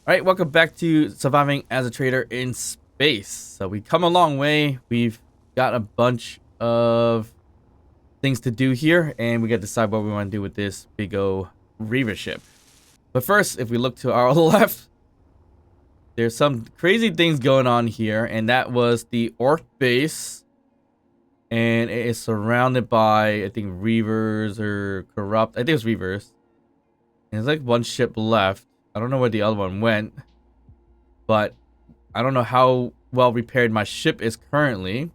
Alright, welcome back to Surviving as a Trader in Space. So we've come a long way. We've got a bunch of things to do here, and we got to decide what we want to do with this big O reaver ship. But first, if we look to our left, there's some crazy things going on here, and that was the Orc base. And it is surrounded by, I think, reavers or corrupt. I think it's reavers. And there's like one ship left. I don't know where the other one went, but I don't know how well repaired my ship is currently.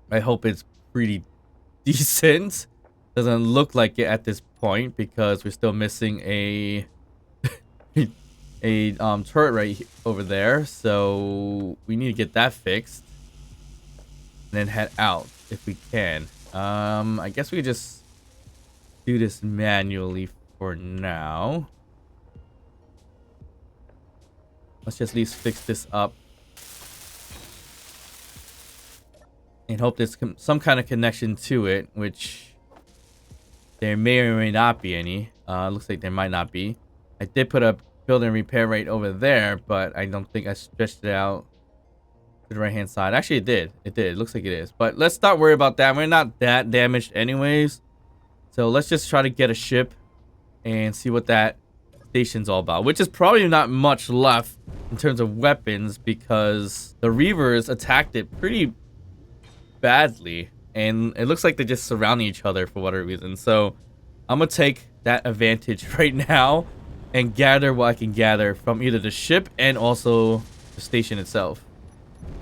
I hope it's pretty decent. Doesn't look like it at this point because we're still missing a turret right over there. So we need to get that fixed and then head out if we can. I guess we could just do this manually for now. Let's just at least fix this up. And hope there's some kind of connection to it, which there may or may not be any. Looks like there might not be. I did put a build and repair right over there, but I don't think I stretched it out to the right hand side. Actually, it did. It did. It looks like it is. But let's not worry about that. We're not that damaged anyways. So let's just try to get a ship and see what that station's all about, which is probably not much left in terms of weapons because the reavers attacked it pretty badly, and it looks like they're just surrounding each other for whatever reason. So I'm gonna take that advantage right now and gather what I can gather from either the ship and also the station itself.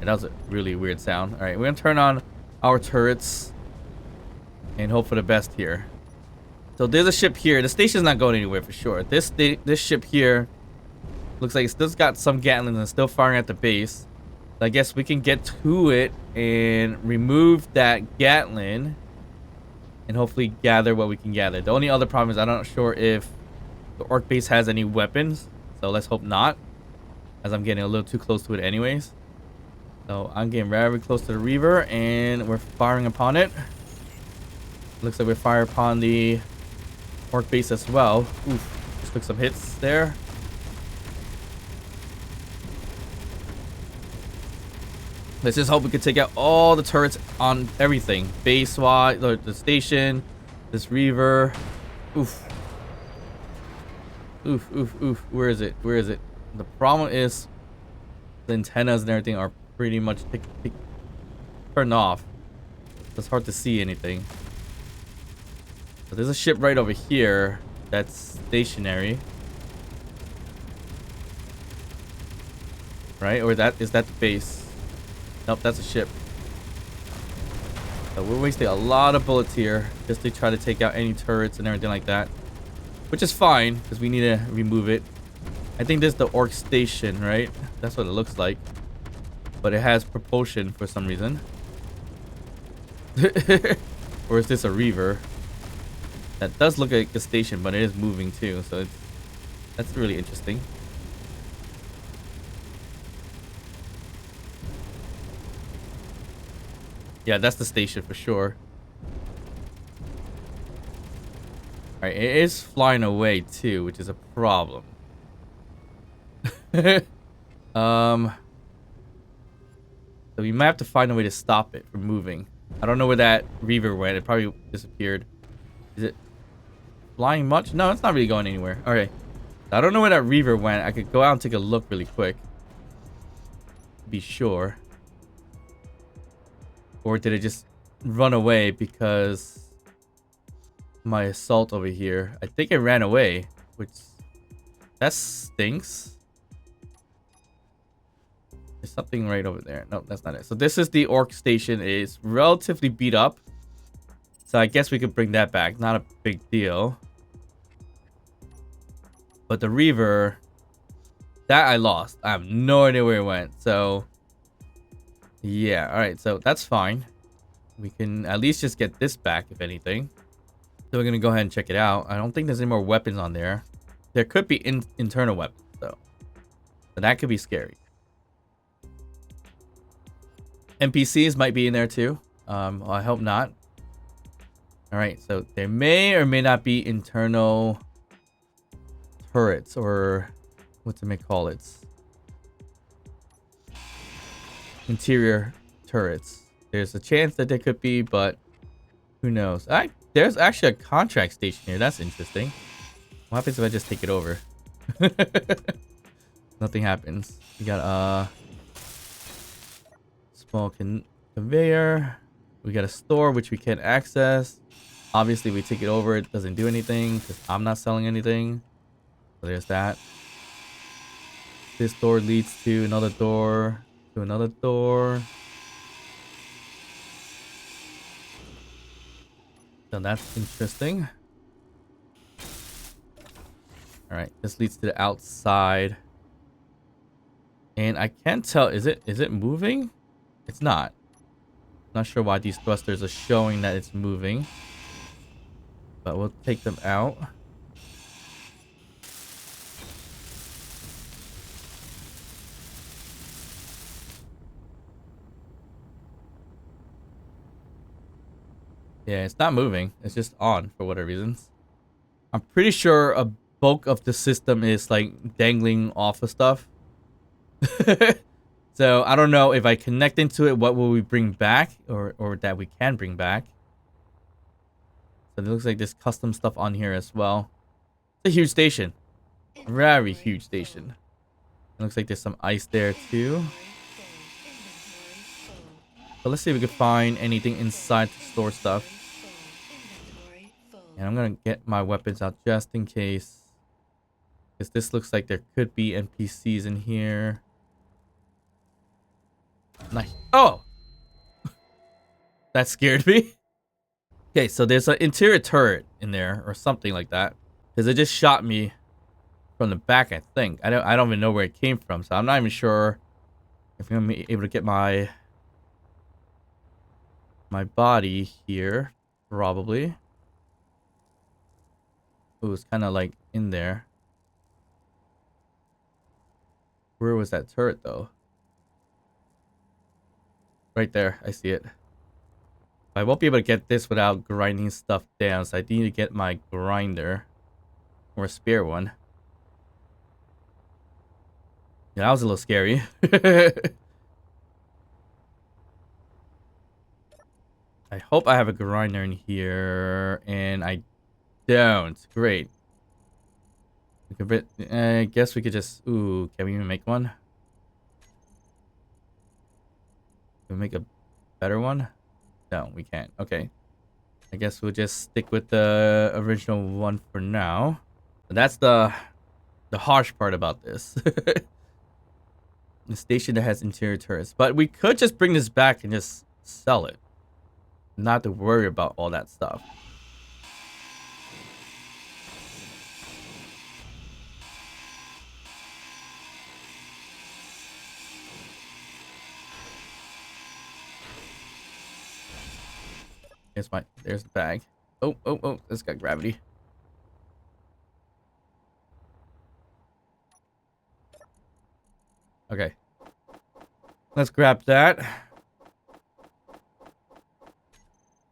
And that was a really weird sound. All right, we're gonna turn on our turrets and hope for the best here. So there's a ship here. The station's not going anywhere for sure. This ship here looks like it's still got some Gatlings and still firing at the base. So I guess we can get to it and remove that Gatling and hopefully gather what we can gather. The only other problem is I'm not sure if the Orc base has any weapons. So let's hope not, as I'm getting a little too close to it anyways. So I'm getting very close to the reaver and we're firing upon it. Looks like we're firing upon the Orc base as well. Oof, just took some hits there. Let's just hope we can take out all the turrets on everything. Base SWAT, the station, this reaver. Oof. Oof, oof, oof. Where is it? Where is it? The problem is the antennas and everything are pretty much turned off. It's hard to see anything. So there's a ship right over here that's stationary. Right? Or is that the base? Nope, that's a ship. So we're wasting a lot of bullets here just to try to take out any turrets and everything like that. Which is fine, because we need to remove it. I think this is the Orc station, right? That's what it looks like. But it has propulsion for some reason. Or is this a reaver? That does look like a station, but it is moving too, so that's really interesting. Yeah, that's the station for sure. Alright, it is flying away too, which is a problem. So we might have to find a way to stop it from moving. I don't know where that reaver went. It probably disappeared. Is it flying much? No, it's not really going anywhere. Alright. I don't know where that reaver went. I could go out and take a look really quick. Be sure. Or did it just run away because my assault over here? I think it ran away, which that stinks. There's something right over there. No, that's not it. So this is the Orc station. It's relatively beat up. So I guess we could bring that back. Not a big deal. But the reaver, that I lost. I have no idea where it went. So yeah, all right. So that's fine. We can at least just get this back, if anything. So we're going to go ahead and check it out. I don't think there's any more weapons on there. There could be internal weapons, though. So that could be scary. NPCs might be in there, too. Well, I hope not. All right. So there may or may not be internal turrets or what to make call it? Interior turrets. There's a chance that there could be, but who knows? There's actually a contract station here. That's interesting. What happens if I just take it over? Nothing happens. We got a small conveyor. We got a store which we can't access. Obviously, we take it over. It doesn't do anything because I'm not selling anything. So there's that. This door leads to another door. To another door. So that's interesting. All right, this leads to the outside. And I can't tell, is it moving? It's not. Not sure why these thrusters are showing that it's moving. But we'll take them out. Yeah, it's not moving. It's just on for whatever reasons. I'm pretty sure a bulk of the system is like dangling off of stuff. So I don't know if I connect into it, what will we bring back or that we can bring back. So it looks like there's custom stuff on here as well. It's a huge station. Very huge station. It looks like there's some ice there too. But let's see if we can find anything inside to store stuff. And I'm gonna get my weapons out just in case. Because this looks like there could be NPCs in here. Nice. Oh! That scared me. Okay, so there's an interior turret in there or something like that. Because it just shot me from the back, I think. I don't even know where it came from, so I'm not even sure if I'm gonna be able to get my body here. Probably. Ooh, it's kind of like in there. Where was that turret though? Right there, I see it. I won't be able to get this without grinding stuff down, so I need to get my grinder. Or a spare one. Yeah, that was a little scary. I hope I have a grinder in here, and I don't. Great. I guess we could just... Ooh, can we even make one? Can we make a better one? No, we can't. Okay. I guess we'll just stick with the original one for now. That's the harsh part about this. The station that has interior turrets. But we could just bring this back and just sell it. Not to worry about all that stuff. There's the bag. Oh, it's got gravity. Okay. Let's grab that.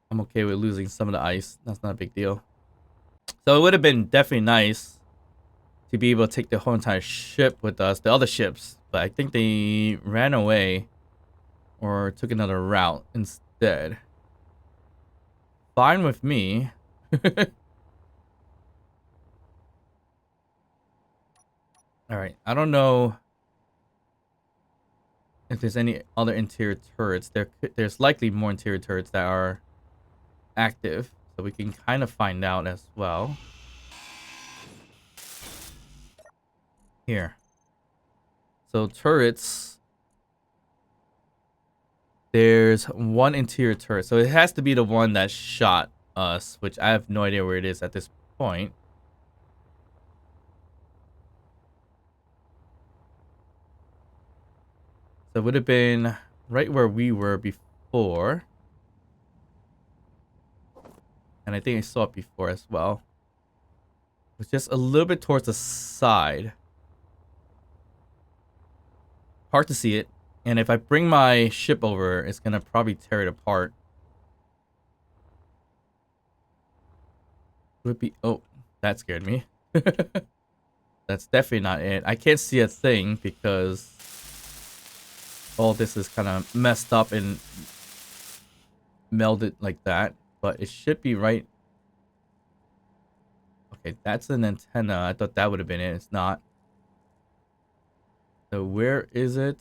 I'm okay with losing some of the ice. That's not a big deal. So it would have been definitely nice to be able to take the whole entire ship with us, the other ships. But I think they ran away or took another route instead. Fine with me. Alright, I don't know if there's any other interior turrets. There's likely more interior turrets that are active. So we can kind of find out as well. Here. So turrets. There's one interior turret. So it has to be the one that shot us, which I have no idea where it is at this point. So it would have been right where we were before. And I think I saw it before as well. It's just a little bit towards the side. Hard to see it. And if I bring my ship over, it's going to probably tear it apart. Would it be... Oh, that scared me. That's definitely not it. I can't see a thing because all this is kind of messed up and melded like that. But it should be right. Okay, that's an antenna. I thought that would have been it. It's not. So where is it?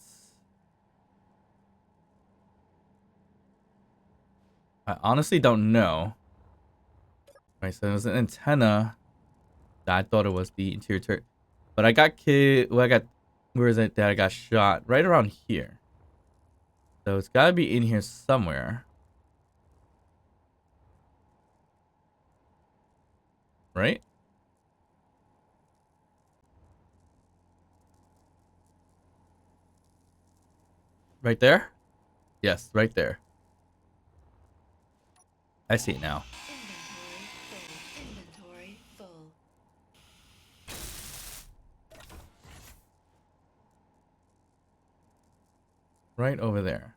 I honestly don't know. Right, so there's an antenna that I thought it was the interior turret. But I got well, where is it that I got shot? Right around here. So it's gotta be in here somewhere. Right? Right there? Yes, right there. I see it now. Inventory full. Right over there.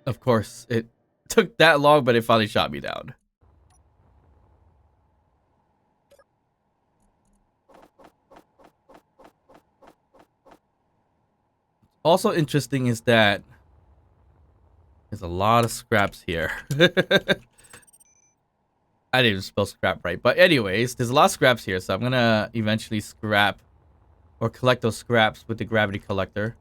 Of course, it took that long, but it finally shot me down. Also interesting is that there's a lot of scraps here. I didn't even spell scrap right. But anyways, there's a lot of scraps here, so I'm gonna eventually scrap or collect those scraps with the gravity collector.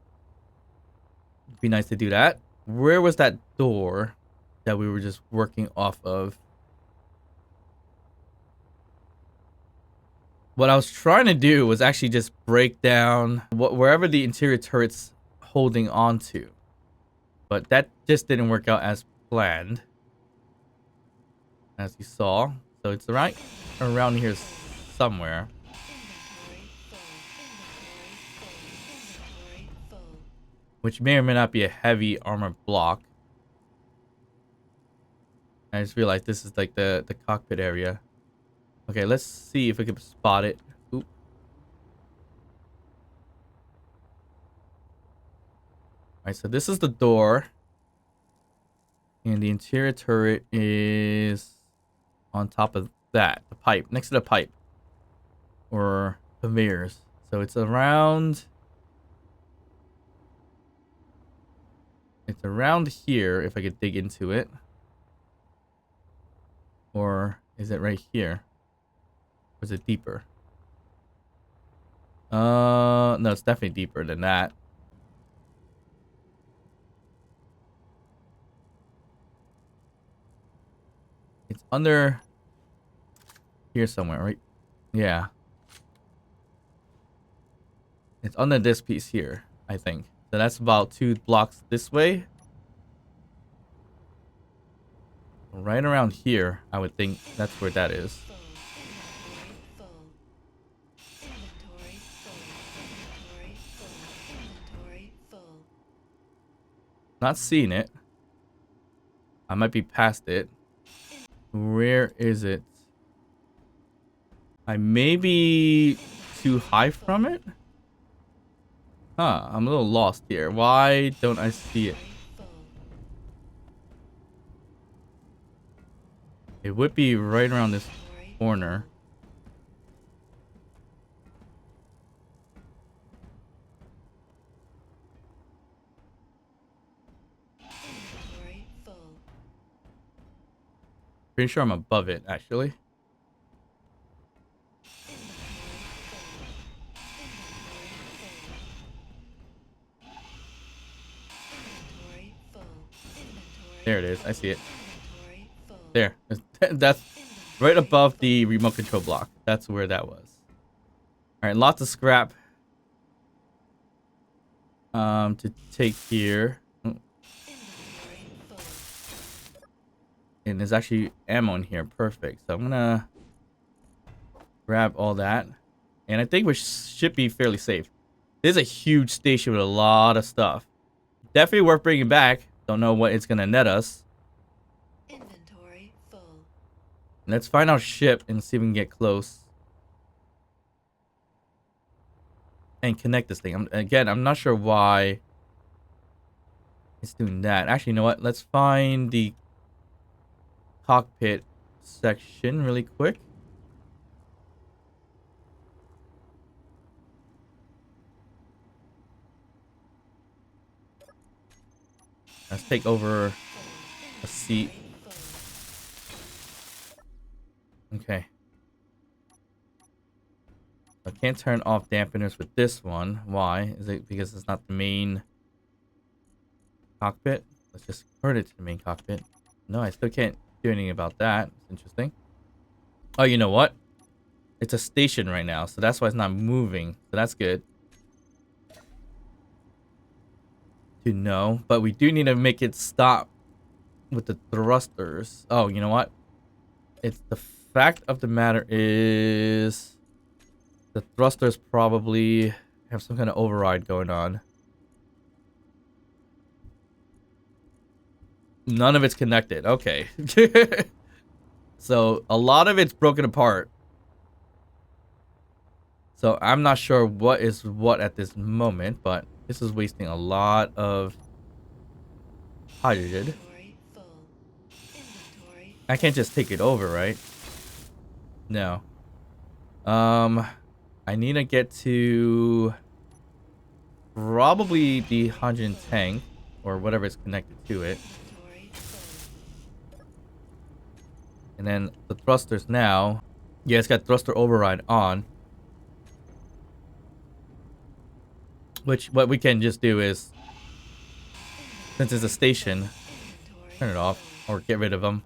It'd be nice to do that. Where was that door that we were just working off of? What I was trying to do was actually just break down wherever the interior turret's holding on to. But that just didn't work out as planned. As you saw. So it's right around here somewhere. Which may or may not be a heavy armor block. I just realized this is like the cockpit area. Okay, let's see if we can spot it. Oop. Alright, so this is the door. And the interior turret is on top of that. The pipe. Next to the pipe. Or conveyors. So it's around... It's around here, if I could dig into it. Or is it right here? Or is it deeper? No, it's definitely deeper than that. It's under here somewhere, right? Yeah. It's under this piece here, I think. So that's about 2 blocks this way. Right around here, I would think that's where that is. Not seeing it. I might be past it. Where is it? I may be too high from it? Huh, I'm a little lost here. Why don't I see it? It would be right around this corner. Pretty sure I'm above it, actually. There it is. I see it. There. That's right above the remote control block. That's where that was. Alright, lots of scrap. To take here. And there's actually ammo in here. Perfect. So I'm gonna grab all that. And I think we should be fairly safe. This is a huge station with a lot of stuff. Definitely worth bringing back. Don't know what it's gonna net us. Inventory full. Let's find our ship and see if we can get close. and connect this thing. I'm not sure why it's doing that. Actually, you know what? Let's find the cockpit section really quick. Let's take over a seat. Okay. I can't turn off dampeners with this one. Why? Is it because it's not the main cockpit? Let's just convert it to the main cockpit. No, I still can't do anything about that. It's interesting. Oh, you know what? It's a station right now, so that's why it's not moving. So that's good to know. But we do need to make it stop with the thrusters. Oh, you know what? It's the fact of the matter is the thrusters probably have some kind of override going on. None of it's connected. Okay. So a lot of it's broken apart. So I'm not sure what is what at this moment, but this is wasting a lot of hydrogen. Inventory full. Inventory I can't just take it over, right? No. I need to get to probably the hydrogen tank or whatever is connected to it. inventory full. And then the thrusters now. Yeah, it's got thruster override on. Which what we can just do is, since it's a station, Inventory turn it off full. or get rid of them.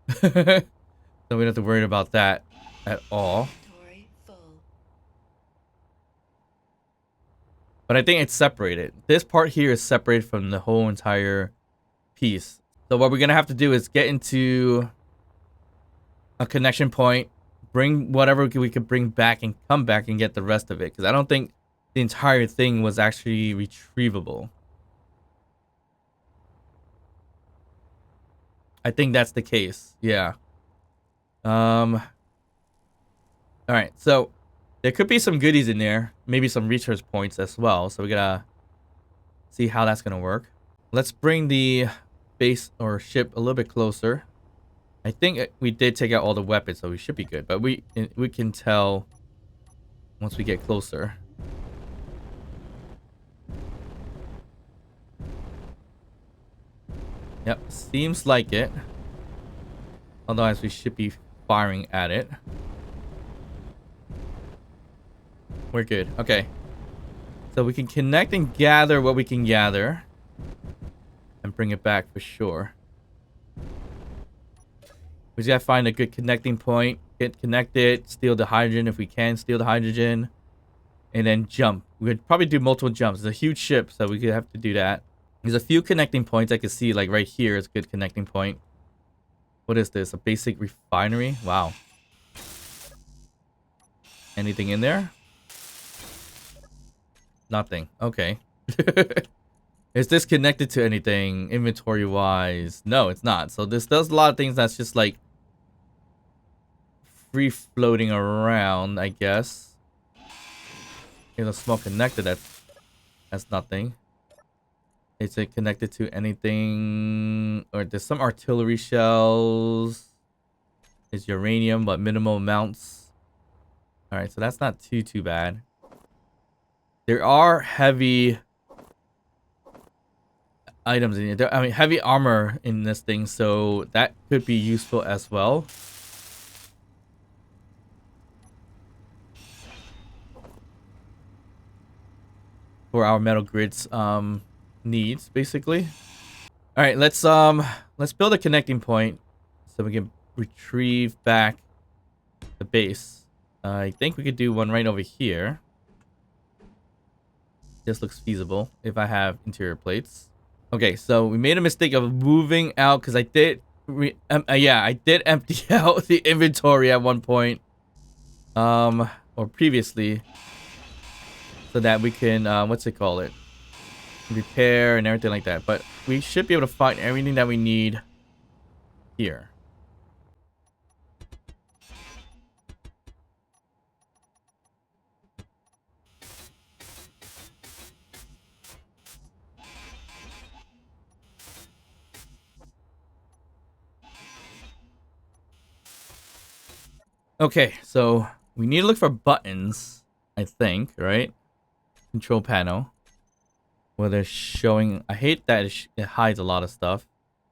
So we don't have to worry about that at all. Inventory full. But I think it's separated. This part here is separated from the whole entire piece. So what we're going to have to do is get into a connection point, bring whatever we could bring back and come back and get the rest of it. Because I don't think the entire thing was actually retrievable. I think that's the case. Yeah. All right. So there could be some goodies in there. Maybe some research points as well. So we gotta see how that's gonna work. Let's bring the base or ship a little bit closer. I think we did take out all the weapons, so we should be good. But we can tell once we get closer. Yep, seems like it. Otherwise, we should be firing at it. We're good. Okay. So we can connect and gather what we can gather. And bring it back for sure. We just gotta find a good connecting point. Get connected. Steal the hydrogen if we can steal the hydrogen. And then jump. We could probably do multiple jumps. It's a huge ship, so we could have to do that. There's a few connecting points I can see, like right here is a good connecting point. What is this? A basic refinery? Wow. Anything in there? Nothing. Okay. Is this connected to anything inventory-wise? No, it's not. So this does a lot of things that's just like free-floating around, I guess. Here's a small connector that's nothing. Is it connected to anything? Or there's some artillery shells. It's uranium, but minimal amounts. Alright, so that's not too bad. There are heavy items in here. I mean, heavy armor in this thing, so that could be useful as well. For our metal grids needs, basically. All right, let's build a connecting point so we can retrieve back the base. I think we could do one right over here. This looks feasible if I have interior plates. Okay, so we made a mistake of moving out because I did I did empty out the inventory at one point or previously, so that we can repair and everything like that. But we should be able to find everything that we need here. Okay, so we need to look for buttons, I think, right? Control panel. Where they're showing... I hate that it hides a lot of stuff.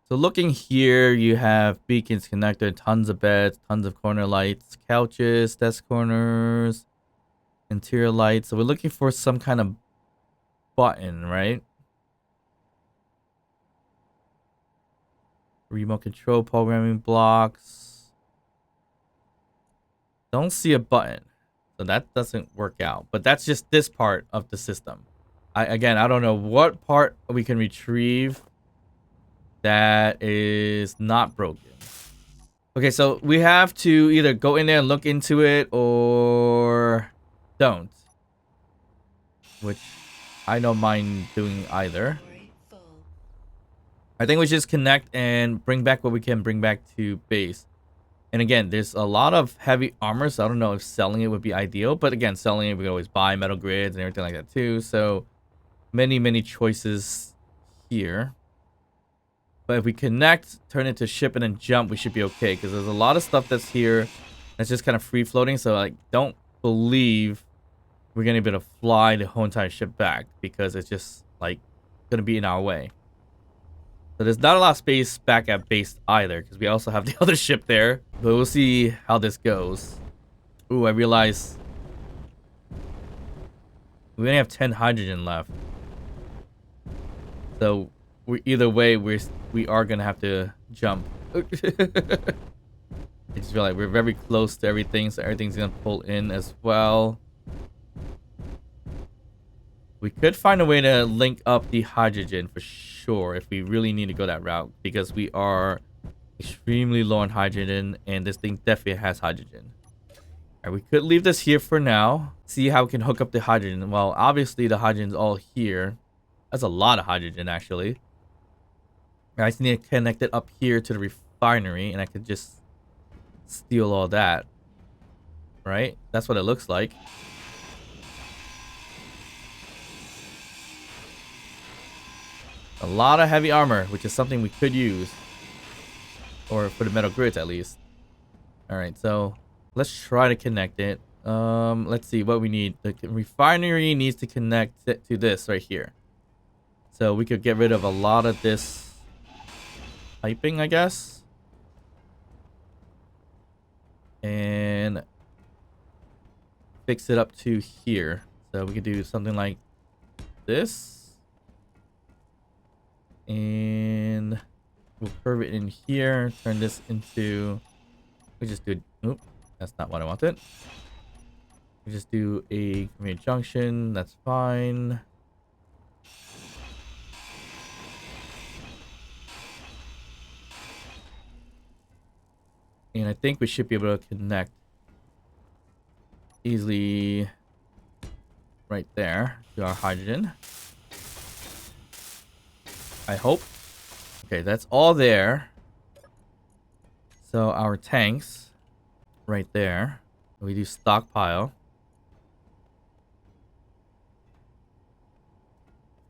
So looking here, you have beacons, connector, tons of beds, tons of corner lights, couches, desk corners, interior lights. So we're looking for some kind of button, right? Remote control programming blocks. Don't see a button. So that doesn't work out. But that's just this part of the system. Again, I don't know what part we can retrieve that is not broken. Okay, so we have to either go in there and look into it or don't. Which I don't mind doing either. Inventory full. I think we just connect and bring back what we can bring back to base. And again, there's a lot of heavy armor, so I don't know if selling it would be ideal. But again, selling it, we can always buy metal grids and everything like that too. So many choices here. But if we connect, turn it to ship, and then jump, we should be okay. Because there's a lot of stuff that's here that's just kind of free-floating. So I don't believe we're going to be able to fly the whole entire ship back. Because it's just, like, going to be in our way. So there's not a lot of space back at base either. Because we also have the other ship there. But we'll see how this goes. Ooh, I realized we only have 10 hydrogen left. So... either way, we are gonna have to jump. I just feel like we're very close to everything, so everything's gonna pull in as well. We could find a way to link up the hydrogen for sure if we really need to go that route, because we are extremely low on hydrogen, and this thing definitely has hydrogen. Alright, we could leave this here for now. See how we can hook up the hydrogen. Well, obviously the hydrogen's all here. That's a lot of hydrogen, actually. I just need to connect it up here to the refinery, and I could just steal all that. Right? That's what it looks like. A lot of heavy armor, which is something we could use. Or for the metal grids, at least. Alright, so let's try to connect it. Let's see what we need. The refinery needs to connect it to this right here. So we could get rid of a lot of this piping, I guess. And fix it up to here. So we could do something like this. And we'll curve it in here. Turn this into... we just do... oop, that's not what I wanted. We just do a conveyor junction. That's fine. And I think we should be able to connect easily right there to our hydrogen. I hope. Okay, that's all there. So our tanks right there. We do stockpile.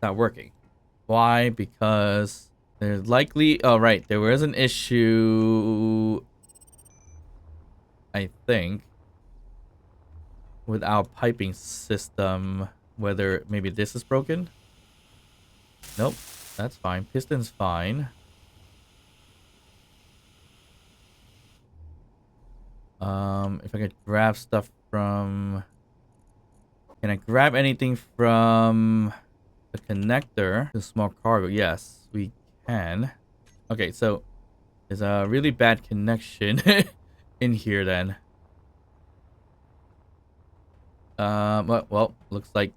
Not working. Why? Because there's likely... oh, right. There was an issue... I think, with our piping system, whether maybe this is broken. Nope, that's fine. Piston's fine. If I could grab stuff from... can I grab anything from the connector? The small cargo. Yes, we can. Okay, so there's a really bad connection in here then. Well, looks like,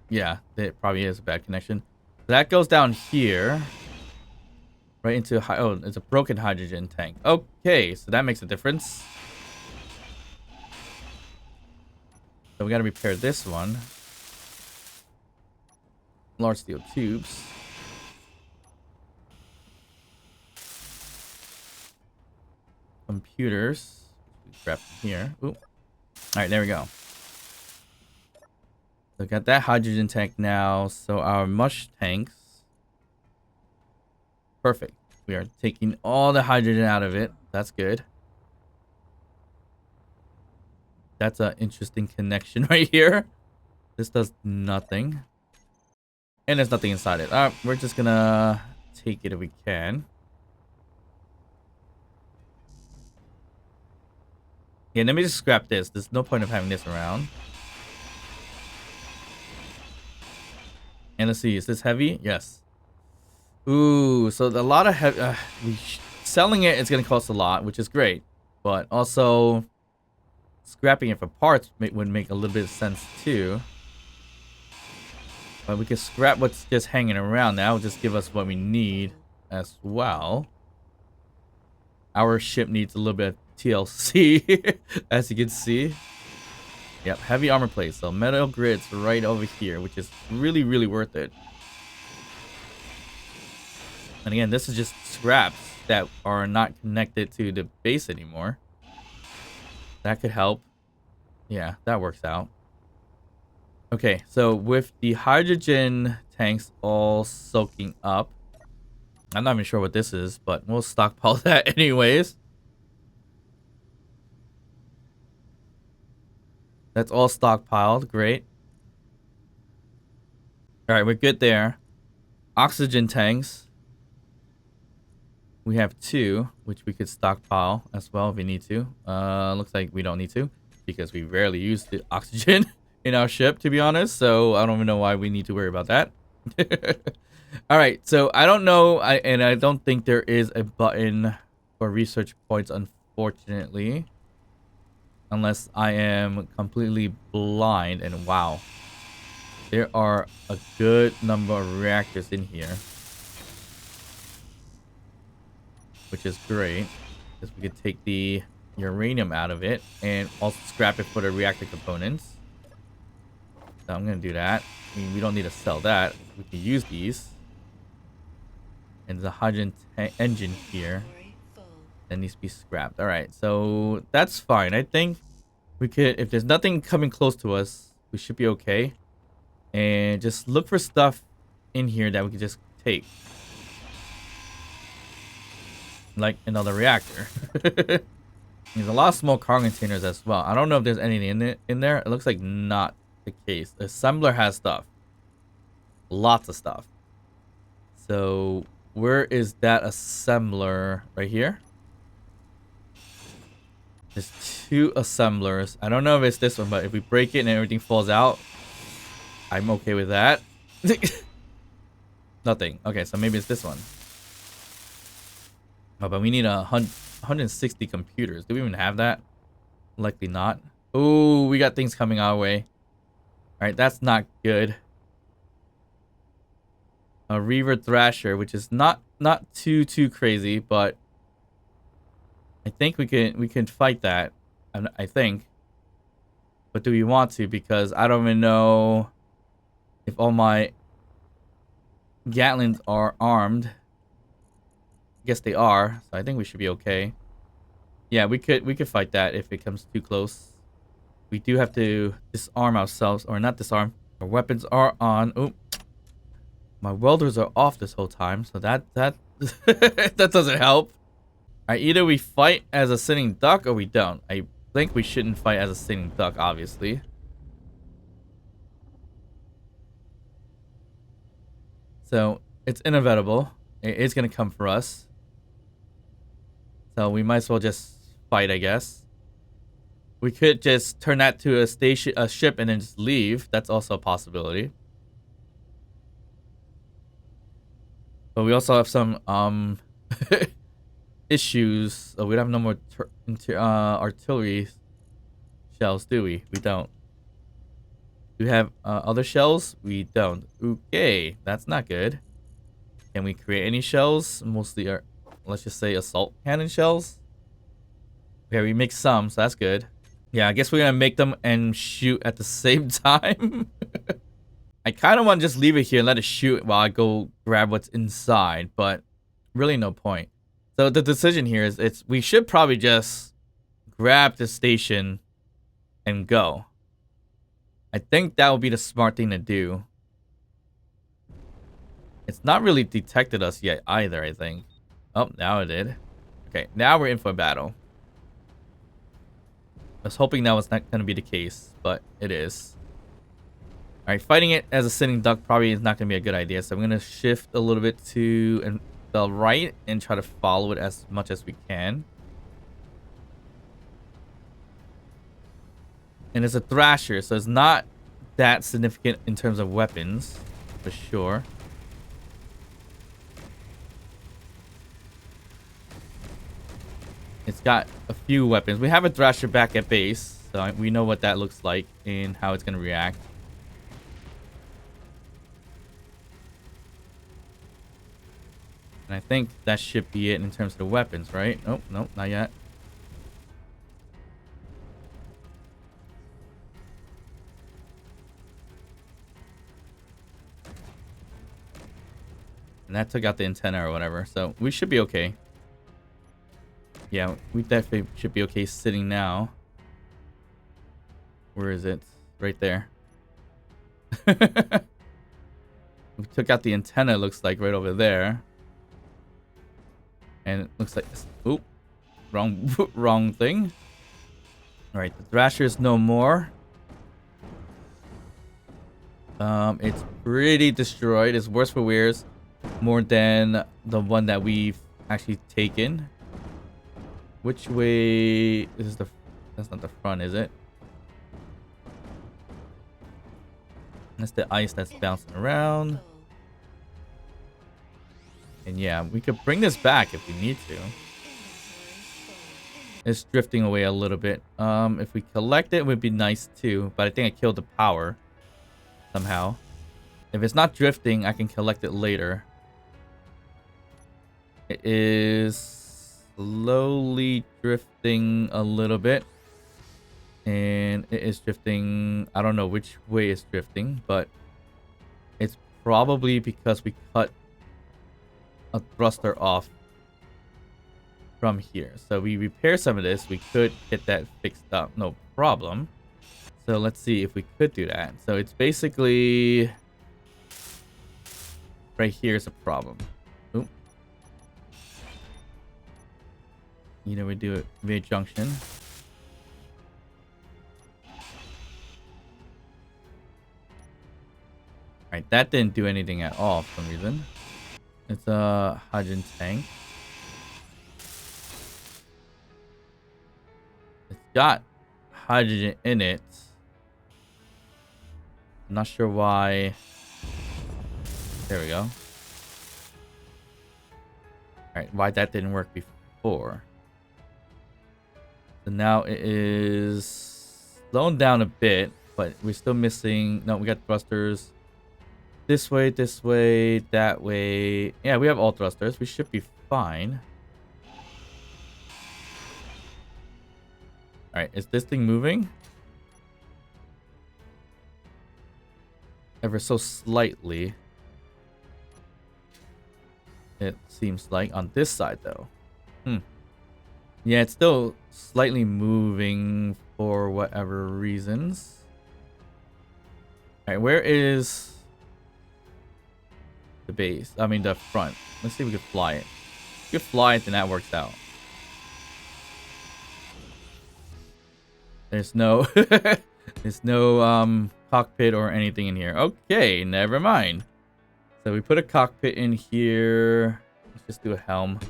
yeah, it probably is a bad connection. That goes down here. Right into, oh, it's a broken hydrogen tank. Okay, so that makes a difference. So we gotta repair this one. Large steel tubes. Computers. Grab from here. Ooh. Alright, there we go. So got that hydrogen tank now. So our mush tanks. Perfect. We are taking all the hydrogen out of it. That's good. That's an interesting connection right here. This does nothing. And there's nothing inside it. We're just gonna take it if we can. Yeah, let me just scrap this. There's no point of having this around. And let's see, is this heavy? Yes. Ooh, so a lot of heavy. Selling it is gonna cost a lot, which is great. But also, scrapping it for parts would make a little bit of sense too. But we can scrap what's just hanging around. That will just give us what we need as well. Our ship needs a little bit of TLC, as you can see. Yep, heavy armor plate. So metal grids right over here, which is really, really worth it. And again, this is just scraps that are not connected to the base anymore. That could help. Yeah, that works out. Okay, so with the hydrogen tanks all soaking up, I'm not even sure what this is, but we'll stockpile that anyways. That's all stockpiled. Great. All right, we're good there. Oxygen tanks. We have 2, which we could stockpile as well if we need to. Looks like we don't need to because we rarely use the oxygen in our ship, to be honest. So I don't even know why we need to worry about that. All right, so I don't know, and I don't think there is a button for research points, unfortunately, unless I am completely blind. And wow, there are a good number of reactors in here, which is great because we could take the uranium out of it and also scrap it for the reactor components. So I'm gonna do that. I mean, we don't need to sell that. We can use these. And there's a hydrogen engine here that needs to be scrapped. All right, so that's fine. I think we could, if there's nothing coming close to us, we should be okay. And just look for stuff in here that we can just take. Like another reactor. There's a lot of small car containers as well. I don't know if there's anything in there. It looks like not the case. The assembler has stuff. Lots of stuff. So where is that assembler? Right here. There's 2 assemblers. I don't know if it's this one, but if we break it and everything falls out, I'm okay with that. Nothing. Okay, so maybe it's this one. Oh, but we need 160 computers. Do we even have that? Likely not. Oh, we got things coming our way. All right, that's not good. A reaver thrasher, which is not too crazy, but I think we can fight that. I think. But do we want to? Because I don't even know if all my Gatlins are armed. I guess they are, so I think we should be okay. Yeah, we could fight that if it comes too close. We do have to disarm ourselves, or not disarm. Our weapons are on. Oh, my welders are off this whole time, so that that doesn't help. All right, either we fight as a sitting duck or we don't. I think we shouldn't fight as a sitting duck, obviously. So it's inevitable. It's gonna come for us. So we might as well just fight, I guess. We could just turn that to a ship, and then just leave. That's also a possibility. But we also have some issues. Oh, we don't have no more artillery shells, do we? We don't. Do we have other shells? We don't. Okay, that's not good. Can we create any shells? Mostly are, let's just say, assault cannon shells. Okay, we make some, so that's good. Yeah, I guess we're gonna make them and shoot at the same time. I kind of want to just leave it here and let it shoot while I go grab what's inside, but really no point. So the decision here is we should probably just grab the station and go. I think that would be the smart thing to do. It's not really detected us yet either, I think. Oh, now it did. Okay, now we're in for battle. I was hoping that was not going to be the case, but it is. Alright, fighting it as a sitting duck probably is not going to be a good idea. So I'm going to shift a little bit to the right and try to follow it as much as we can. And it's a thrasher, so it's not that significant in terms of weapons, for sure. It's got a few weapons. We have a thrasher back at base, so we know what that looks like and how it's going to react. And I think that should be it in terms of the weapons, right? Oh, nope, not yet. And that took out the antenna or whatever, so we should be okay. Yeah, we definitely should be okay sitting now. Where is it? Right there. We took out the antenna, looks like, right over there. And it looks like... Oop. Wrong thing. Alright, the thrasher is no more. It's pretty destroyed. It's worse for wears. More than the one that we've actually taken. Which way is the... That's not the front, is it? That's the ice that's bouncing around. And yeah, we could bring this back if we need to. It's drifting away a little bit. If we collect it would be nice too. But I think I killed the power. Somehow. If it's not drifting, I can collect it later. It is slowly drifting a little bit. And it is drifting. I don't know which way it's drifting, but it's probably because we cut a thruster off from here. So we repair some of this. We could get that fixed up, no problem. So let's see if we could do that. So it's basically right here is a problem. Oop. You know, we do it via junction. Alright, that didn't do anything at all for some reason. It's a hydrogen tank. It's got hydrogen in it. I'm not sure why. There we go. Alright, why that didn't work before. So now it is slowing down a bit, but we're still missing... No, we got thrusters. This way, that way. Yeah, we have all thrusters. We should be fine. Alright, is this thing moving? Ever so slightly. It seems like on this side, though. Yeah, it's still slightly moving for whatever reasons. Alright, where is... the base? I mean the front. Let's see if we can fly it. If we can fly it, then that works out. There's no there's no cockpit or anything in here. Okay, never mind. So we put a cockpit in here. Let's just do a helm.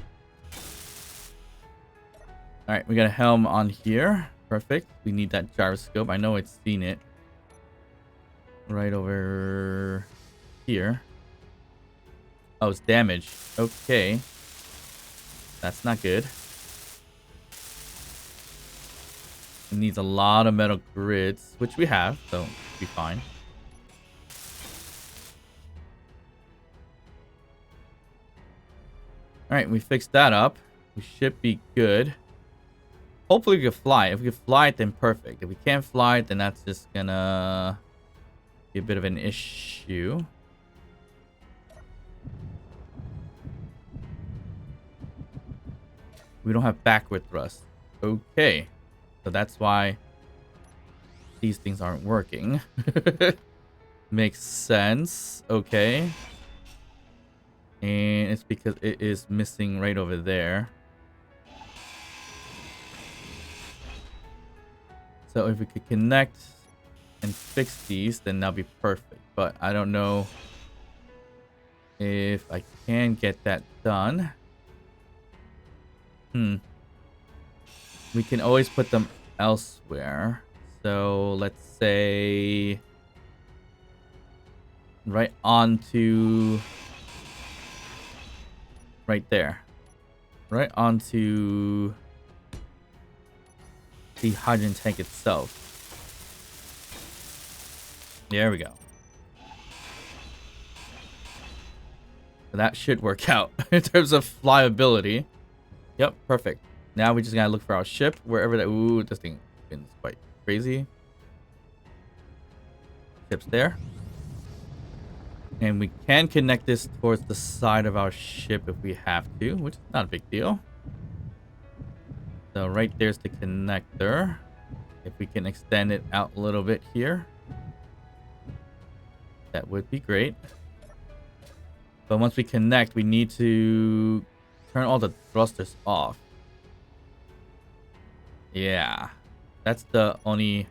Alright, we got a helm on here. Perfect. We need that gyroscope. I know it's seen it. Right over here. Oh, it's damaged. Okay. That's not good. It needs a lot of metal grids, which we have, so it'll be fine. Alright, we fixed that up. We should be good. Hopefully we can fly. If we can fly it, then perfect. If we can't fly it, then that's just gonna be a bit of an issue. We don't have backward thrust. Okay. So that's why these things aren't working. Makes sense. Okay. And it's because it is missing right over there. So if we could connect and fix these, then that'll be perfect. But I don't know if I can get that done. We can always put them elsewhere. So let's say right onto right there. Right onto the hydrogen tank itself. There we go. So that should work out in terms of flyability. Yep, perfect. Now we just gotta look for our ship wherever that. Ooh, this thing is quite crazy. Ship's there. And we can connect this towards the side of our ship if we have to, which is not a big deal. So right there's the connector. If we can extend it out a little bit here, that would be great. But once we connect, we need to turn all the thrusters off. Yeah, that's the only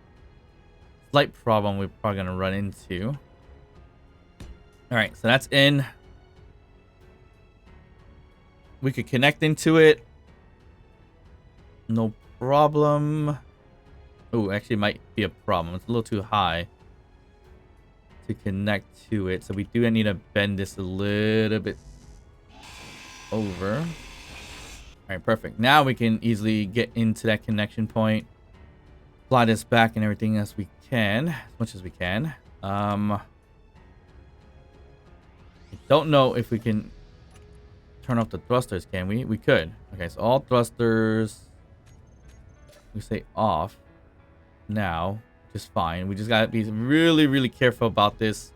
slight problem we're probably gonna run into. All right, so that's in. We could connect into it. No problem. Oh, actually it might be a problem. It's a little too high to connect to it. So we do need to bend this a little bit over. All right, perfect. Now we can easily get into that connection point. Fly this back and everything as we can. As much as we can. I don't know if we can turn off the thrusters, can we? We could. Okay, so all thrusters, we say off now, just fine. We just gotta be really, really careful about this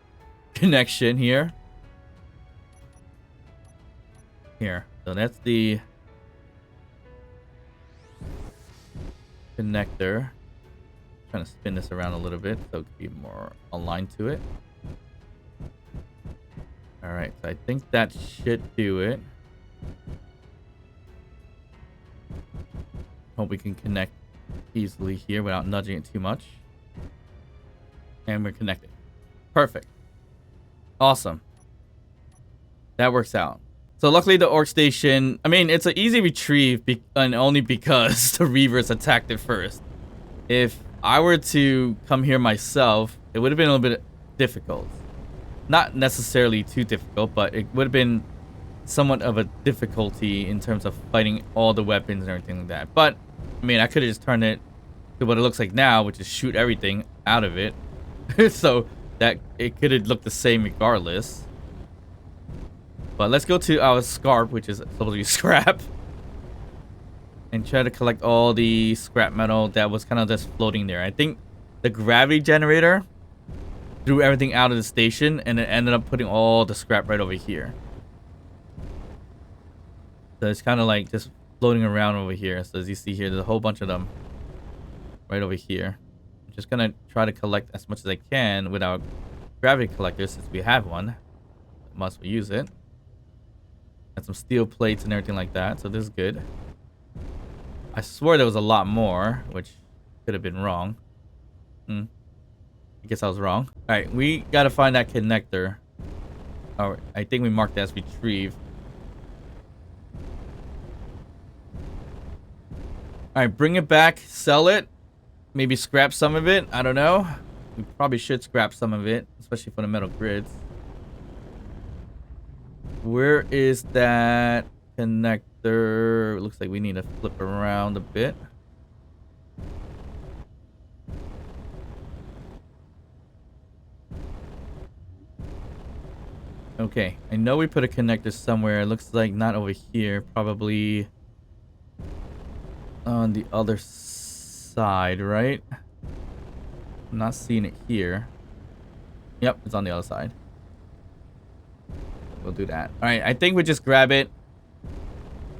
connection here. Here. So that's the connector. Trying to spin this around a little bit so it could be more aligned to it. Alright, so I think that should do it. Hope we can connect easily here without nudging it too much. And we're connected. Perfect. Awesome. That works out. So luckily the orc station, I mean, it's an easy retrieve and only because the reavers attacked it first. If I were to come here myself, it would have been a little bit difficult. Not necessarily too difficult, but it would have been somewhat of a difficulty in terms of fighting all the weapons and everything like that. But, I mean, I could have just turned it to what it looks like now, which is shoot everything out of it. So that it could have looked the same regardless. But let's go to our scarp, which is supposed to be scrap. And try to collect all the scrap metal that was kind of just floating there. I think the gravity generator threw everything out of the station and it ended up putting all the scrap right over here. So it's kind of like just floating around over here. So as you see here, there's a whole bunch of them right over here. I'm just gonna try to collect as much as I can with our gravity collector since we have one. Must we use it? Got some steel plates and everything like that, so this is good. I swore there was a lot more, which could have been wrong. I guess I was wrong. All right, we gotta find that connector. Oh, I think we marked that as retrieve. All right, bring it back, sell it, maybe scrap some of it. I don't know. We probably should scrap some of it, especially for the metal grids. Where is that connector? It looks like we need to flip around a bit. Okay, I know we put a connector somewhere. It looks like not over here, probably on the other side, right? I'm not seeing it here. Yep, it's on the other side. We'll do that. All right, I think we just grab it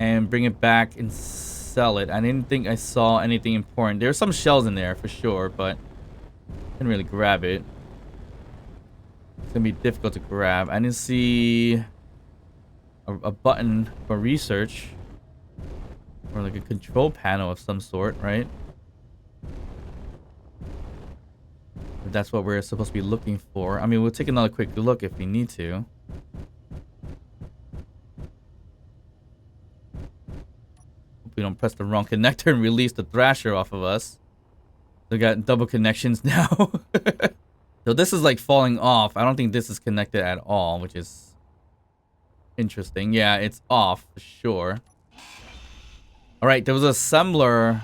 and bring it back and sell it. I didn't think I saw anything important. There's some shells in there for sure, but I didn't really grab it. It's gonna be difficult to grab. I didn't see a button for research or like a control panel of some sort, right? that's what we're supposed to be looking for. I mean, we'll take another quick look if we need to. Hope we don't press the wrong connector and release the Thrasher off of us. We got double connections now. So this is like falling off. I don't think this is connected at all, which is interesting. Yeah, it's off for sure. All right, there was an assembler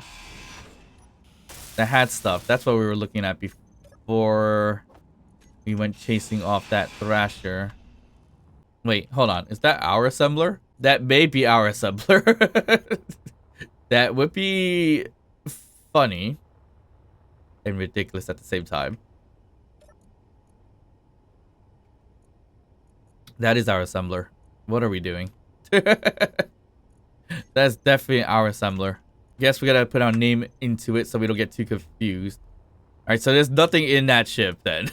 that had stuff. That's what we were looking at before we went chasing off that Thrasher. Wait, hold on. Is that our assembler? That may be our assembler. That would be funny and ridiculous at the same time. That is our assembler. What are we doing? That's definitely our assembler. Guess we gotta put our name into it so we don't get too confused. Alright, so there's nothing in that ship then.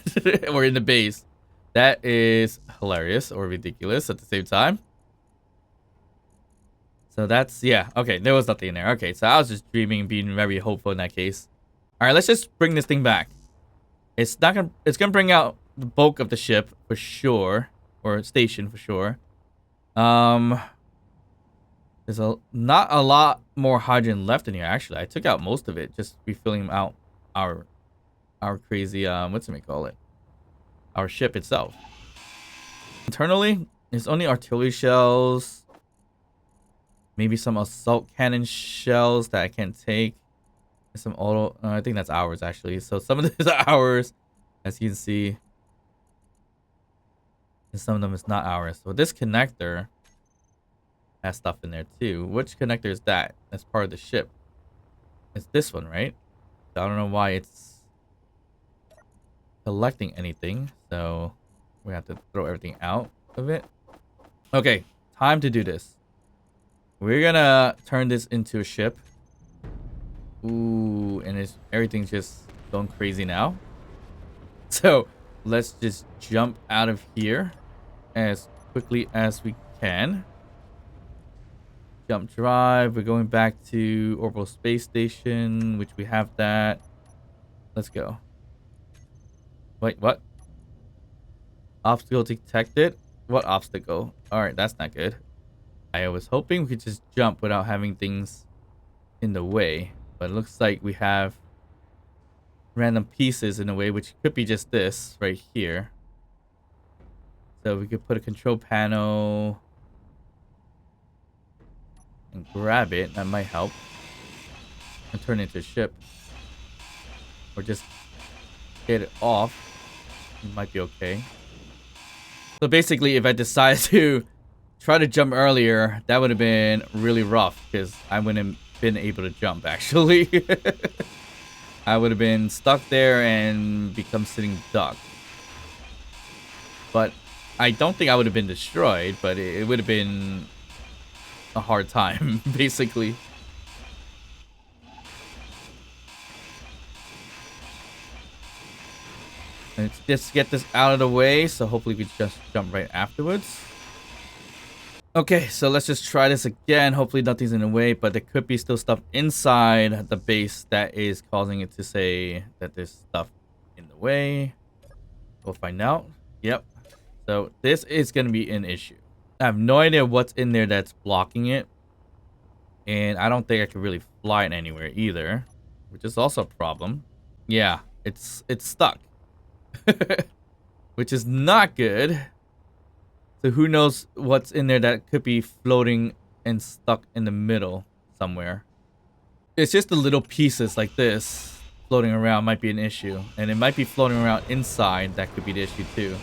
Or in the base. That is hilarious or ridiculous at the same time. So that's, yeah, okay, there was nothing in there. Okay, so I was just dreaming, being very hopeful in that case. Alright, let's just bring this thing back. It's gonna bring out the bulk of the ship for sure. Or station for sure. There's not a lot more hydrogen left in here, actually. I took out most of it, just refilling out our crazy, what's it call it? Our ship itself. Internally, there's only artillery shells. Maybe some assault cannon shells that I can't take. There's some auto, I think that's ours, actually. So some of this are ours, as you can see. And some of them is not ours. So this connector has stuff in there too. Which connector is that? That's part of the ship. It's this one, right? So I don't know why it's collecting anything. So we have to throw everything out of it. Okay, time to do this. We're gonna turn this into a ship. Ooh, and everything's just going crazy now. So let's just jump out of here as quickly as we can. Jump drive. We're going back to Orbital Space Station, which we have that. Let's go. Wait, what? Obstacle detected? What obstacle? Alright, that's not good. I was hoping we could just jump without having things in the way. But it looks like we have random pieces in a way, which could be just this right here. So we could put a control panel and grab it. That might help. And turn it into a ship. Or just get it off. It might be okay. So basically, if I decide to try to jump earlier, that would have been really rough because I wouldn't have been able to jump, actually. I would have been stuck there and become sitting duck. But I don't think I would have been destroyed, but it would have been a hard time, basically. Let's just get this out of the way, so hopefully we just jump right afterwards. Okay, so let's just try this again. Hopefully nothing's in the way, but there could be still stuff inside the base that is causing it to say that there's stuff in the way. We'll find out. Yep. So this is going to be an issue. I have no idea what's in there that's blocking it. And I don't think I can really fly it anywhere either, which is also a problem. Yeah, it's stuck. Which is not good. So who knows what's in there that could be floating and stuck in the middle somewhere. It's just the little pieces like this floating around might be an issue. And it might be floating around inside. That could be the issue too.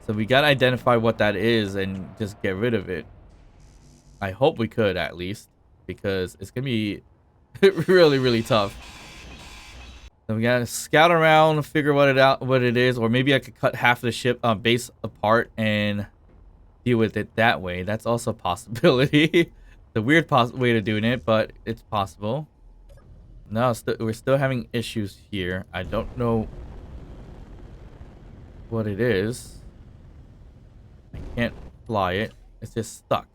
So we gotta identify what that is and just get rid of it. I hope we could at least. Because it's gonna be really, really tough. So we gotta scout around, figure what it is, or maybe I could cut half of the ship base apart and deal with it that way. That's also a possibility. The weird way of doing it, but it's possible. No, we're still having issues here. I don't know what it is. I can't fly it. It's just stuck.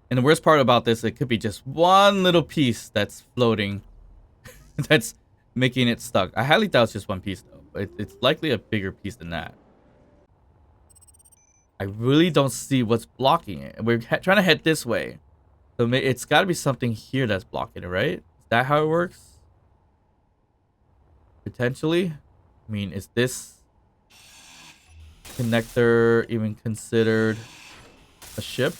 And the worst part about this, it could be just one little piece that's floating that's making it stuck. I highly doubt it's just one piece though. It's likely a bigger piece than that. I really don't see what's blocking it. We're trying to head this way. So it's got to be something here that's blocking it, right? Is that how it works? Potentially? I mean, is this connector even considered a ship?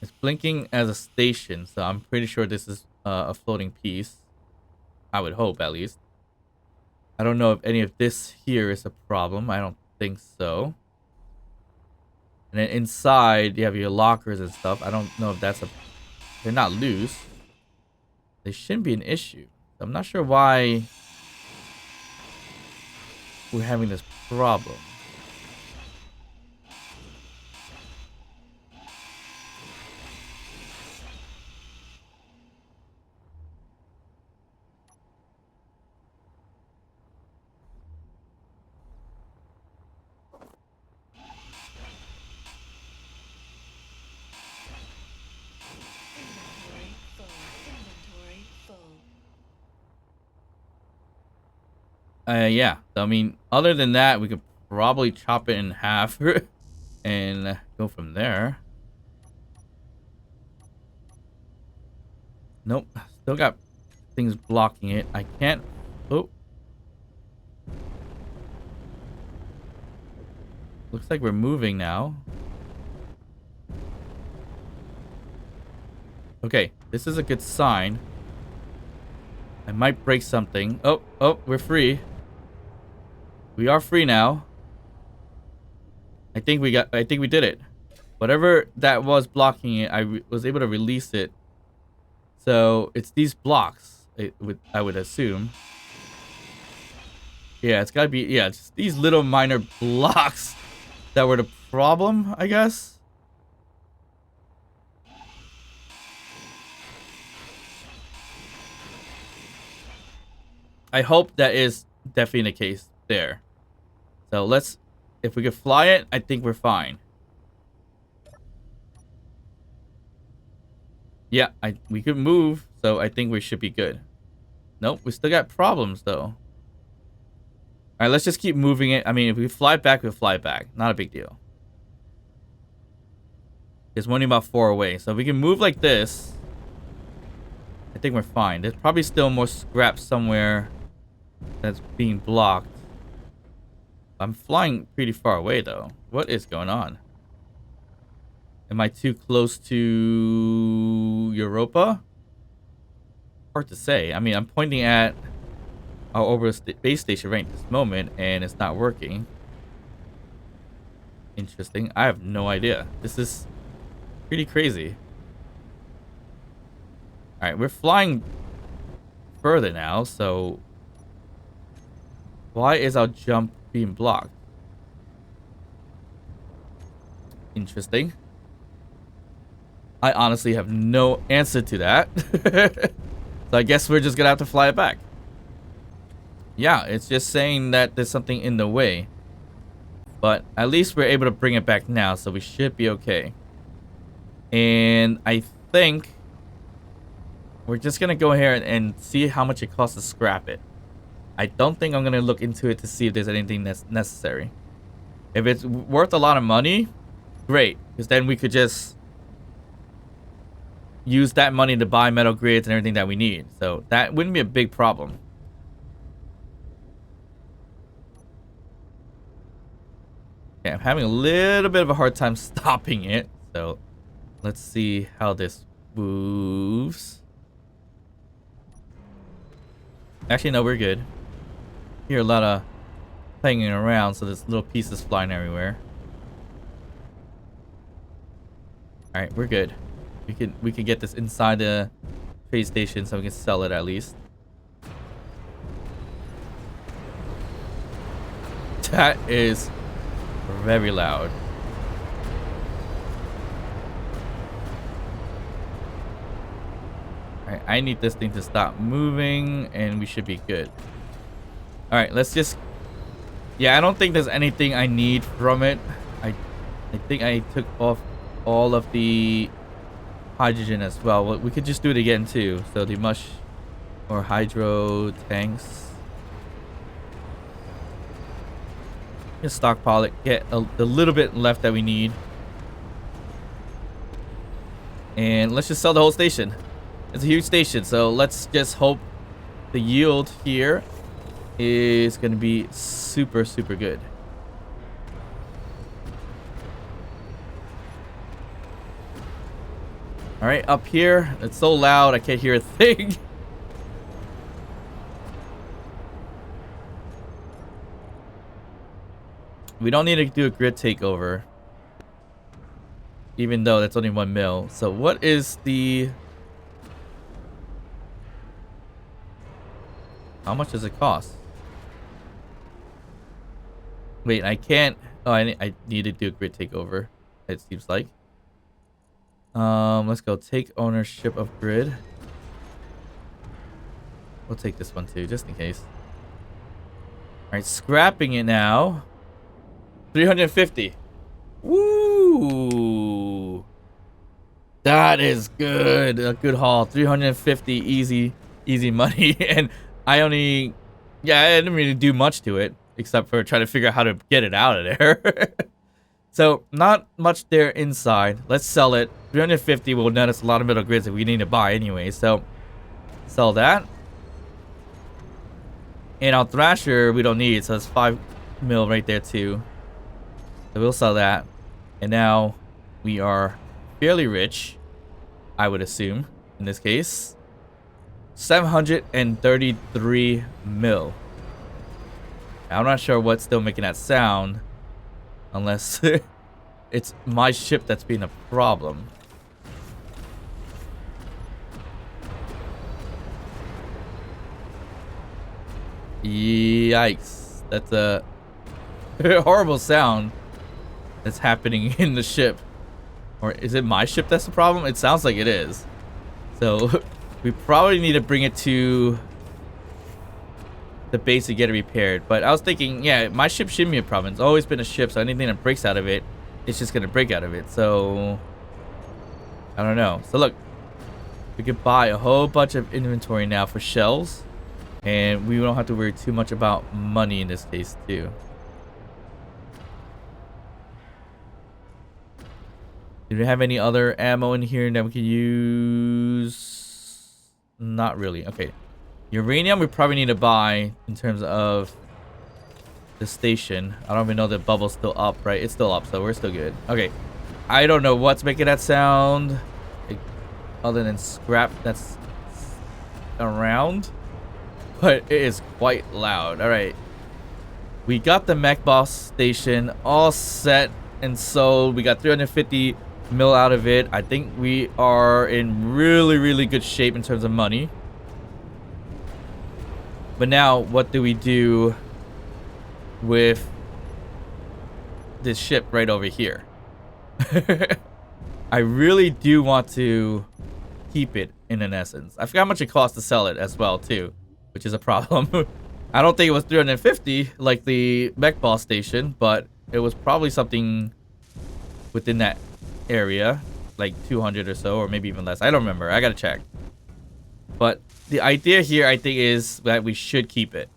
It's blinking as a station, so I'm pretty sure this is a floating piece. I would hope, at least. I don't know if any of this here is a problem. I don't think so. And then inside, you have your lockers and stuff. I don't know if that's a... They're not loose. They shouldn't be an issue. I'm not sure why we're having this problem. Inventory full. Inventory full. Yeah. I mean, other than that, we could probably chop it in half and go from there. Nope. Still got things blocking it. I can't... Oh. Looks like we're moving now. Okay, this is a good sign. I might break something. Oh, we're free. We are free now. I think we did it. Whatever that was blocking it, I was able to release it. So it's these blocks, I would assume. Yeah, it's gotta be, yeah, it's these little minor blocks that were the problem, I guess. I hope that is definitely the case there. So let's, if we could fly it, I think we're fine. Yeah, we could move, so I think we should be good. Nope, we still got problems though. All right, let's just keep moving it. I mean, if we fly back, we'll fly back. Not a big deal. There's only about 4 away, so if we can move like this, I think we're fine. There's probably still more scrap somewhere that's being blocked. I'm flying pretty far away though. What is going on? Am I too close to Europa? Hard to say. I mean, I'm pointing at our orbital base station right at this moment, and it's not working. Interesting. I have no idea. This is pretty crazy. Alright, we're flying further now, so... Why is our jump being blocked? Interesting. I honestly have no answer to that. So I guess we're just gonna have to fly it back. Yeah, it's just saying that there's something in the way. But at least we're able to bring it back now, so we should be okay. And I think we're just gonna go here and see how much it costs to scrap it. I don't think I'm gonna look into it to see if there's anything that's necessary. If it's worth a lot of money, great, because then we could just use that money to buy metal grids and everything that we need. So that wouldn't be a big problem. Okay, I'm having a little bit of a hard time stopping it. So let's see how this moves. Actually, no, we're good. Hear a lot of hanging around, so there's little pieces flying everywhere. All right, we're good. We can get this inside the trade station so we can sell it at least. That is very loud. Alright, I need this thing to stop moving and we should be good. Alright, let's just... Yeah, I don't think there's anything I need from it. I think I took off all of the hydrogen as well. We could just do it again too. So the mush or hydro tanks. Just stockpile it. Get the little bit left that we need. And let's just sell the whole station. It's a huge station, so let's just hope the yield here is going to be super, super good. All right, up here, it's so loud I can't hear a thing. We don't need to do a grid takeover, even though that's only 1 mil. So what is the... How much does it cost? Wait, I can't... Oh, I need to do a grid takeover, it seems like. Let's go take ownership of grid. We'll take this one too, just in case. All right, scrapping it now. 350. Woo! That is good. A good haul. 350 easy money. And I only... Yeah, I didn't really do much to it, except for trying to figure out how to get it out of there. So, not much there inside. Let's sell it. 350 will net us a lot of metal grids that we need to buy anyway. So, sell that. And our Thrasher, we don't need. So, it's 5 mil right there too. So, we'll sell that. And now, we are fairly rich, I would assume, in this case. 733 mil. I'm not sure what's still making that sound. Unless it's my ship that's being a problem. Yikes. That's a horrible sound that's happening in the ship. Or is it my ship that's the problem? It sounds like it is. So we probably need to bring it to the base to get it repaired. But I was thinking, yeah, my ship shouldn't be a problem. It's always been a ship, so anything that breaks out of it, it's just gonna break out of it. So I don't know. So look, we could buy a whole bunch of inventory now for shells, and we don't have to worry too much about money in this case too. Do we have any other ammo in here that we could use? Not really. Okay. Uranium we probably need to buy in terms of the station. I don't even know the bubble's still up, right? It's still up, so we're still good. Okay. I don't know what's making that sound. Like, other than scrap that's around. But it is quite loud. Alright. We got the mech boss station all set and sold. We got 350 mil out of it. I think we are in really, really good shape in terms of money. But now, what do we do with this ship right over here? I really do want to keep it in an essence. I forgot how much it costs to sell it as well, too, which is a problem. I don't think it was 350 like the mech boss station, but it was probably something within that area, like 200 or so, or maybe even less. I don't remember. I gotta check. But the idea here, I think, is that we should keep it.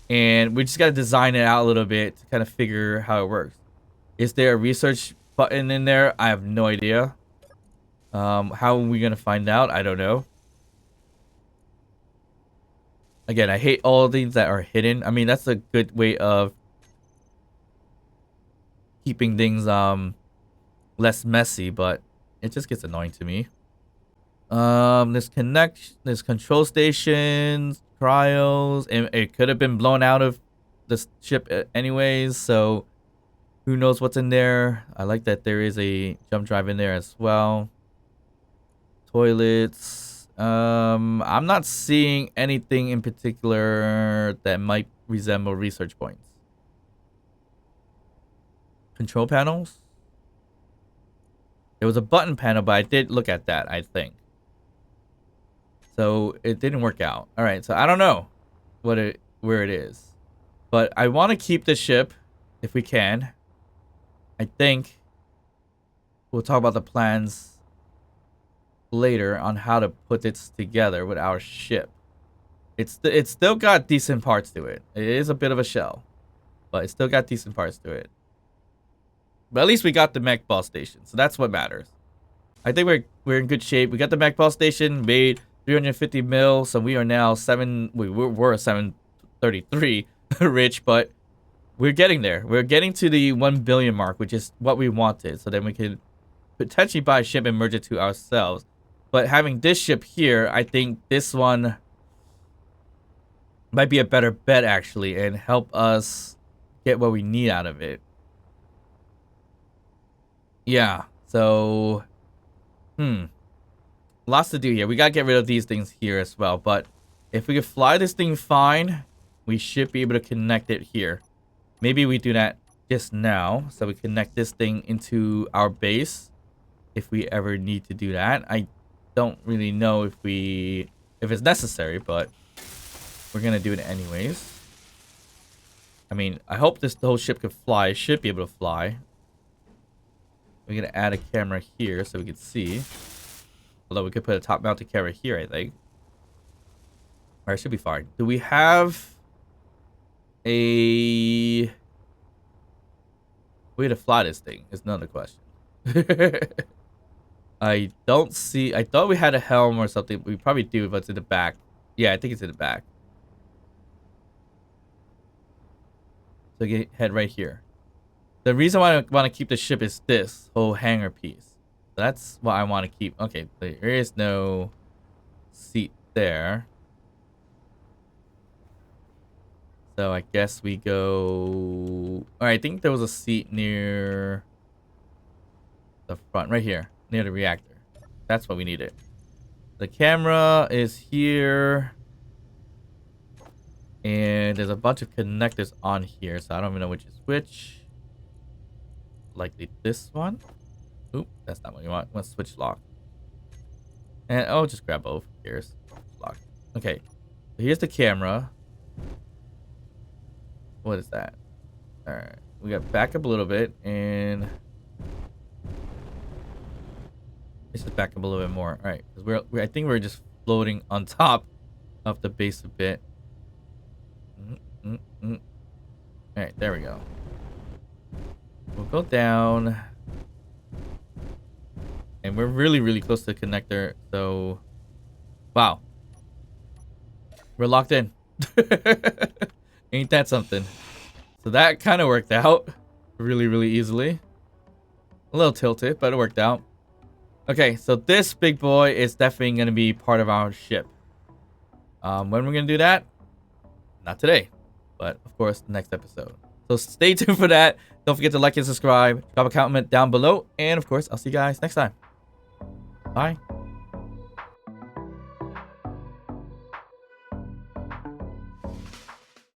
And we just got to design it out a little bit to kind of figure how it works. Is there a research button in there? I have no idea. How are we going to find out? I don't know. Again, I hate all things that are hidden. I mean, that's a good way of keeping things less messy, but it just gets annoying to me. There's control stations, cryos, and it could have been blown out of the ship anyways, so who knows what's in there. I like that there is a jump drive in there as well. Toilets. I'm not seeing anything in particular that might resemble research points. Control panels. There was a button panel, but I did look at that, I think. So it didn't work out. All right, so I don't know where it is, but I want to keep the ship if we can. I think we'll talk about the plans later on how to put this together with our ship. It's still got decent parts to it. It is a bit of a shell, but it's still got decent parts to it. But at least we got the mech ball station, so that's what matters. I think we're in good shape. We got the mech ball station, made 350 mil, so we are now we're 733 rich, but we're getting there. We're getting to the 1 billion mark, which is what we wanted. So then we could potentially buy a ship and merge it to ourselves. But having this ship here, I think this one might be a better bet actually, and help us get what we need out of it. Yeah, so lots to do here. We gotta get rid of these things here as well, but if we could fly this thing fine, we should be able to connect it here. Maybe we do that just now, so we connect this thing into our base if we ever need to do that. I don't really know if it's necessary, but we're gonna do it anyways. I mean, I hope the whole ship could fly. It should be able to fly. We're gonna add a camera here so we can see. Although we could put a top mounted camera here, I think. Alright, should be fine. Do we have a way to fly this thing? Is another question. I don't see. I thought we had a helm or something. We probably do, but it's in the back. Yeah, I think it's in the back. So head right here. The reason why I want to keep the ship is this whole hangar piece. That's what I want to keep. Okay, there is no seat there. So I guess we go... Alright, I think there was a seat near the front. Right here. Near the reactor. That's what we needed. The camera is here. And there's a bunch of connectors on here, so I don't even know which is which. Likely this one. Oop, that's not what you want. Let's switch lock. And oh, just grab both. Here's lock. Okay, so here's the camera. What is that? All right, we got back up a little bit, and let's just back up a little bit more. All right, because I think we're just floating on top of the base a bit. All right, there we go. We'll go down. And we're really, really close to the connector. So, wow. We're locked in. Ain't that something? So that kind of worked out really, really easily. A little tilted, but it worked out. Okay, so this big boy is definitely going to be part of our ship. When we're going to do that? Not today. But, of course, the next episode. So stay tuned for that. Don't forget to like and subscribe. Drop a comment down below. And, of course, I'll see you guys next time. Bye.